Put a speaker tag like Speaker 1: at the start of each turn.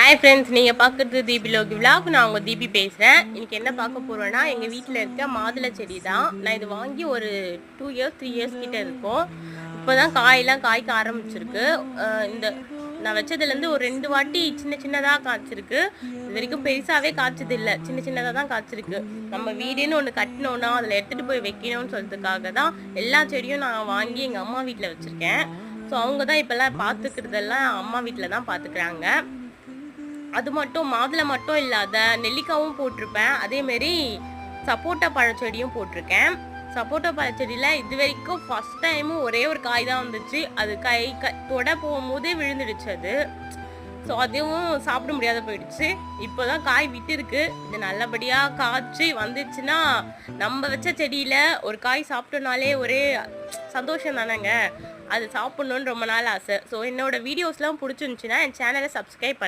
Speaker 1: Hi friends, நீங்கள் பார்க்குறது தீபி Loki vlog. நான் உங்கள் தீபி பேசுகிறேன். இன்றைக்கி என்ன பார்க்க போகிறோன்னா, எங்கள் வீட்டில் இருக்க மாதுளை செடி தான். நான் இது வாங்கி ஒரு 2 இயர்ஸ் 3 இயர்ஸ் கிட்டே இருக்கும். இப்போ தான் காயெல்லாம் காய்க்க ஆரம்பிச்சிருக்கு. இந்த நான் வச்சதுலேருந்து ஒரு 2 வாட்டி சின்னதாக காய்ச்சிருக்கு. இது வரைக்கும் பெருசாகவே காய்ச்சது இல்லை, சின்னதாக தான் காய்ச்சிருக்கு. நம்ம வீடுன்னு ஒன்று கட்டினோன்னா அதில் எடுத்துகிட்டு போய் வைக்கணும்னு சொல்கிறதுக்காக தான் எல்லா செடியும் நான் வாங்கி எங்கள் அம்மா வீட்டில் வச்சுருக்கேன். ஸோ அவங்க தான் இப்போல்லாம் பார்த்துக்கிறதெல்லாம் அம்மா வீட்டில் தான் பார்த்துக்கிறாங்க. அது மட்டும் மாதுளை மட்டும் இல்லாத நெல்லிக்காவும் போட்டிருப்பேன். அதேமாரி சப்போட்டா பழச்செடியும் போட்டிருக்கேன். சப்போட்டா பழச்செடியில் இது வரைக்கும் ஃபஸ்ட் டைமும் ஒரே ஒரு காய் தான் வந்துச்சு. அது தொட போகும்போதே விழுந்துடுச்சு அது. ஸோ அதுவும் சாப்பிட முடியாத போயிடுச்சு. இப்போ தான் காய் விட்டுருக்கு. இது நல்லபடியாக காய்ச்சி வந்துச்சுன்னா நம்ம வச்ச செடியில் ஒரு காய் சாப்பிட்டோனாலே ஒரே சந்தோஷம் தானேங்க. அது சாப்பிட்ணுன்னு ரொம்ப நாள் ஆசை. ஸோ என்னோடய வீடியோஸ்லாம் பிடிச்சிருந்துச்சின்னா என் சேனலை சப்ஸ்கிரைப்